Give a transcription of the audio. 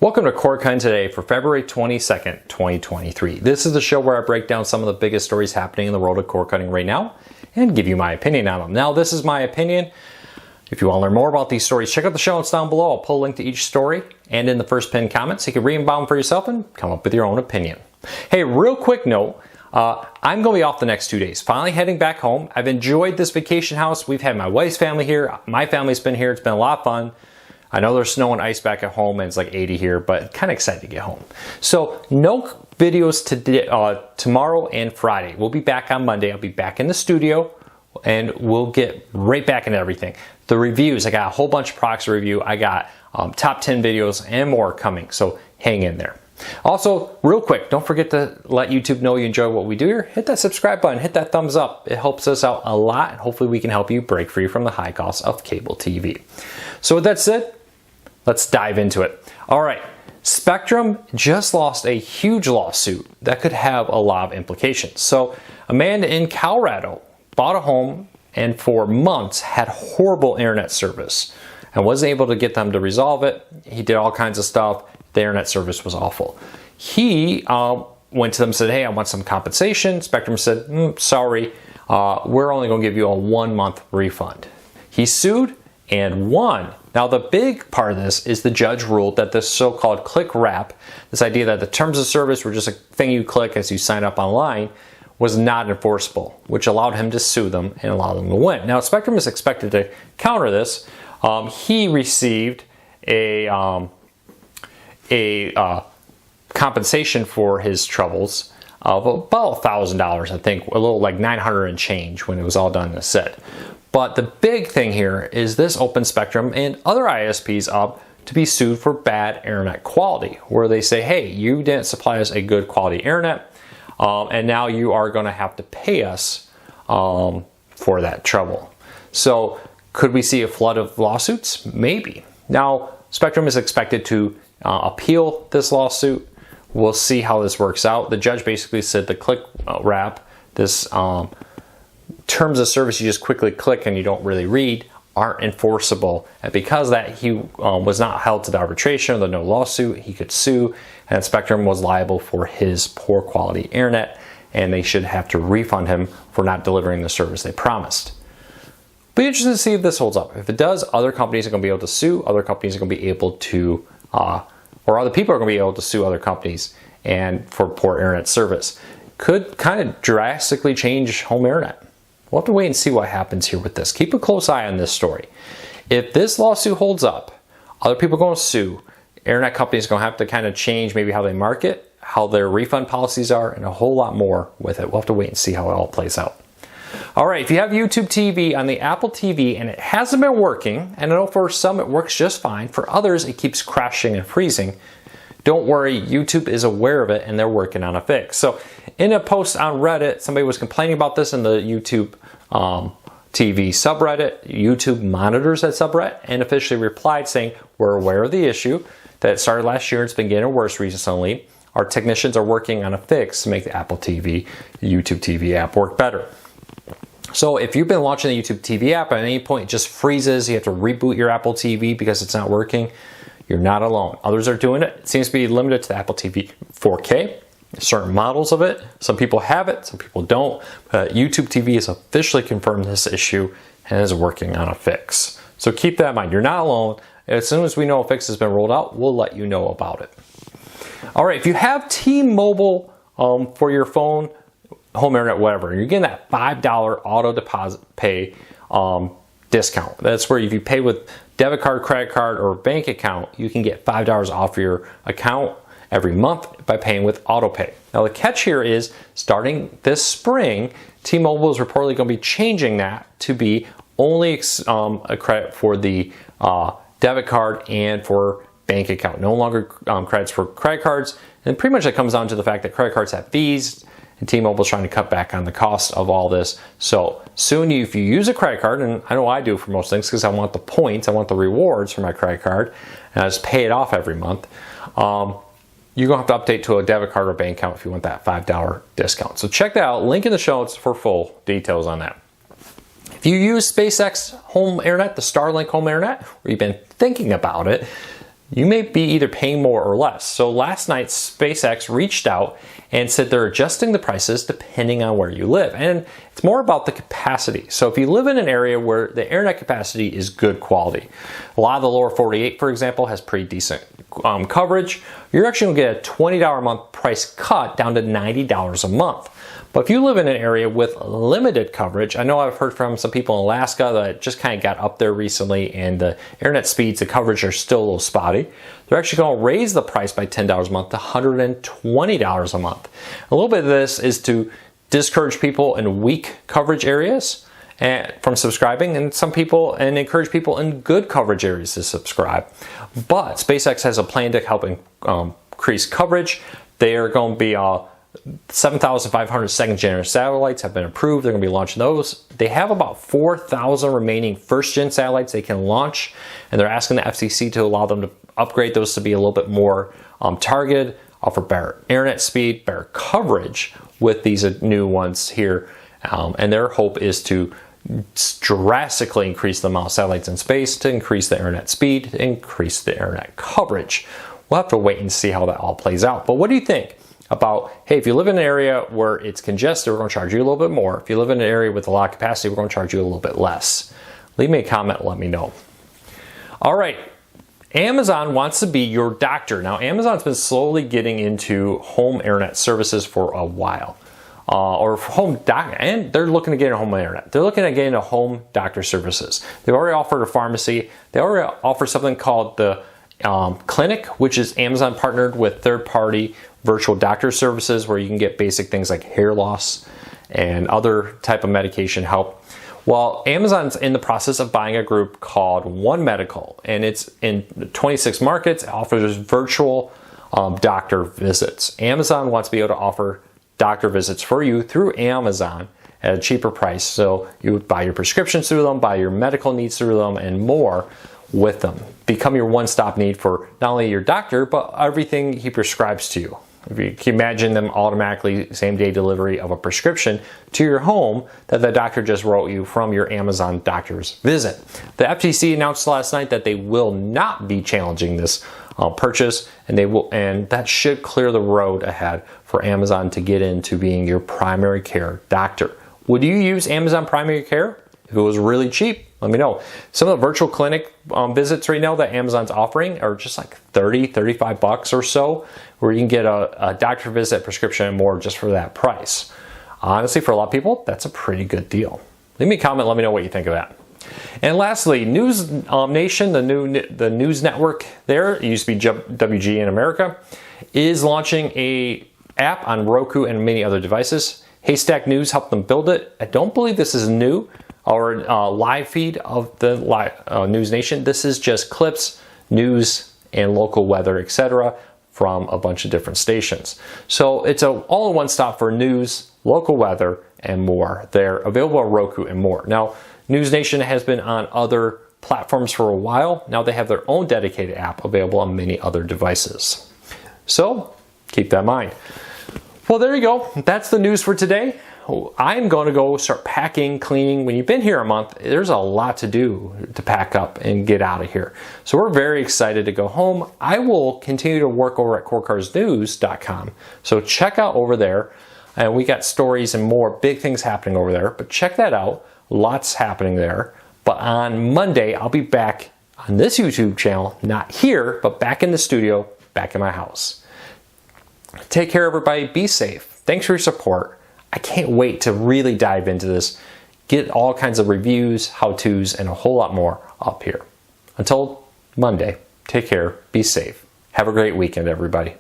Welcome to CorkHun Today for February 22nd, 2023. This is the show where I break down some of the biggest stories happening in the world of cord cutting right now and give you my opinion on them. Now, this is my opinion. If you want to learn more about these stories, check out the show notes down below. I'll put a link to each story and in the first pinned comment so you can read them for yourself and come up with your own opinion. Hey, real quick note, I'm going to be off the next 2 days. Finally heading back home. I've enjoyed this vacation house. We've had my wife's family here. My family's been here. It's been a lot of fun. I know there's snow and ice back at home and it's like 80 here, but kind of excited to get home. So no videos today, tomorrow and Friday. We'll be back on Monday. I'll be back in the studio and we'll get right back into everything. The reviews, I got a whole bunch of products to review. I got top 10 videos and more coming, so hang in there. Also, real quick, don't forget to let YouTube know you enjoy what we do here. Hit that subscribe button, hit that thumbs up. It helps us out a lot, and hopefully we can help you break free from the high cost of cable TV. So with that said, let's dive into it. All right, Spectrum just lost a huge lawsuit that could have a lot of implications. So a man in Colorado bought a home and for months had horrible internet service and wasn't able to get them to resolve it. He did all kinds of stuff. The internet service was awful. He went to them and said, hey, I want some compensation. Spectrum said, sorry, we're only going to give you a 1 month refund. He sued and won. Now, the big part of this is the judge ruled that this so-called click wrap, this idea that the terms of service were just a thing you click as you sign up online, was not enforceable, which allowed him to sue them and allow them to win. Now, Spectrum is expected to counter this. He received a compensation for his troubles of about $1,000, I think, a little like $900 and change when it was all done and said. But the big thing here is this opens Spectrum and other ISPs up to be sued for bad internet quality, where they say, hey, you didn't supply us a good quality internet, and now you are going to have to pay us for that trouble. So could we see a flood of lawsuits? Maybe. Now, Spectrum is expected to appeal this lawsuit. We'll see how this works out. The judge basically said the click wrap, this terms of service you just quickly click and you don't really read, aren't enforceable. And because of that, he was not held to the arbitration or the no lawsuit, he could sue, and Spectrum was liable for his poor quality internet, and they should have to refund him for not delivering the service they promised. Be interested to see if this holds up. If it does, other companies are going to be able to sue, other companies are going to be able to, or other people are going to be able to sue other companies and for poor internet service. Could kind of drastically change home internet. We'll have to wait and see what happens here with this. Keep a close eye on this story. If this lawsuit holds up, other people are going to sue. Internet companies are going to have to kind of change maybe how they market, how their refund policies are, and a whole lot more with it. We'll have to wait and see how it all plays out. All right, if you have YouTube TV on the Apple TV and it hasn't been working, and I know for some it works just fine, for others it keeps crashing and freezing, don't worry, YouTube is aware of it and they're working on a fix. So in a post on Reddit, somebody was complaining about this in the YouTube TV subreddit. YouTube monitors that subreddit and officially replied saying, we're aware of the issue that started last year. It's been getting worse recently. Our technicians are working on a fix to make the Apple TV, YouTube TV app work better. So if you've been watching the YouTube TV app, at any point it just freezes, you have to reboot your Apple TV because it's not working, you're not alone. Others are doing it. It seems to be limited to the Apple TV 4K, certain models of it. Some people have it, some people don't. But YouTube TV has officially confirmed this issue and is working on a fix. So keep that in mind. You're not alone. As soon as we know a fix has been rolled out, we'll let you know about it. All right, if you have T-Mobile for your phone, home internet, whatever, you're getting that $5 auto deposit pay discount. That's where if you pay with debit card, credit card, or bank account, you can get $5 off your account every month by paying with AutoPay. Now the catch here is, starting this spring, T-Mobile is reportedly going to be changing that to be only a credit for the debit card and for bank account. No longer credits for credit cards. And pretty much it comes down to the fact that credit cards have fees, and T-Mobile is trying to cut back on the cost of all this. So soon, if you use a credit card, and I know I do for most things because I want the points, I want the rewards for my credit card, and I just pay it off every month, you're going to have to update to a debit card or bank account if you want that $5 discount. So check that out. Link in the show notes for full details on that. If you use SpaceX home internet, the Starlink home internet, or you've been thinking about it, you may be either paying more or less. So last night, SpaceX reached out and said they're adjusting the prices depending on where you live. And it's more about the capacity. So if you live in an area where the internet capacity is good quality, a lot of the lower 48, for example, has pretty decent coverage, you're actually going to get a $20 a month price cut down to $90 a month. But if you live in an area with limited coverage, I know I've heard from some people in Alaska that just kind of got up there recently and the internet speeds, the coverage are still a little spotty. They're actually going to raise the price by $10 a month to $120 a month. A little bit of this is to discourage people in weak coverage areas from subscribing, and encourage people in good coverage areas to subscribe. But SpaceX has a plan to help increase coverage. They are going to be 7,500 second-gen satellites have been approved. They're going to be launching those. They have about 4,000 remaining first-gen satellites they can launch, and they're asking the FCC to allow them to upgrade those to be a little bit more targeted, offer better internet speed, better coverage with these new ones here. And their hope is to drastically increase the amount of satellites in space, to increase the internet speed, to increase the internet coverage. We'll have to wait and see how that all plays out. But what do you think about, hey, if you live in an area where it's congested, we're going to charge you a little bit more. If you live in an area with a lot of capacity, we're going to charge you a little bit less. Leave me a comment, let me know. All right, Amazon wants to be your doctor. Now, Amazon's been slowly getting into home internet services for a while. Or home doctor, and they're looking to get into home internet. They're looking at getting into home doctor services. They've already offered a pharmacy. They already offer something called the clinic, which is Amazon partnered with third-party virtual doctor services where you can get basic things like hair loss and other type of medication help. Well, Amazon's in the process of buying a group called One Medical, and it's in 26 markets. It offers virtual doctor visits. Amazon wants to be able to offer doctor visits for you through Amazon at a cheaper price. So you would buy your prescriptions through them, buy your medical needs through them, and more with them. Become your one-stop need for not only your doctor, but everything he prescribes to you. If you can imagine them automatically same-day delivery of a prescription to your home that the doctor just wrote you from your Amazon doctor's visit. The FTC announced last night that they will not be challenging this purchase, and that should clear the road ahead for Amazon to get into being your primary care doctor. Would you use Amazon Primary Care if it was really cheap? Let me know. Some of the virtual clinic visits right now that Amazon's offering are just like $35 or so, where you can get a doctor visit, prescription, and more just for that price. Honestly, for a lot of people, that's a pretty good deal. Leave me a comment, let me know what you think of that. And lastly, News Nation, the news network there, it used to be WG in America, is launching a app on Roku and many other devices. Haystack News helped them build it. I don't believe this is new or live feed of the News Nation. This is just clips, news, and local weather, etc. from a bunch of different stations. So it's an all-in-one stop for news, local weather, and more. They're available on Roku and more. Now, News Nation has been on other platforms for a while. Now they have their own dedicated app available on many other devices. So keep that in mind. Well, there you go. That's the news for today. I'm going to go start packing, cleaning. When you've been here a month, there's a lot to do to pack up and get out of here. So we're very excited to go home. I will continue to work over at corecarsnews.com. So check out over there. And we got stories and more big things happening over there. But check that out. Lots happening there. But on Monday, I'll be back on this YouTube channel, not here, but back in the studio, back in my house. Take care, everybody. Be safe. Thanks for your support. I can't wait to really dive into this, get all kinds of reviews, how-tos, and a whole lot more up here. Until Monday, take care, be safe. Have a great weekend, everybody.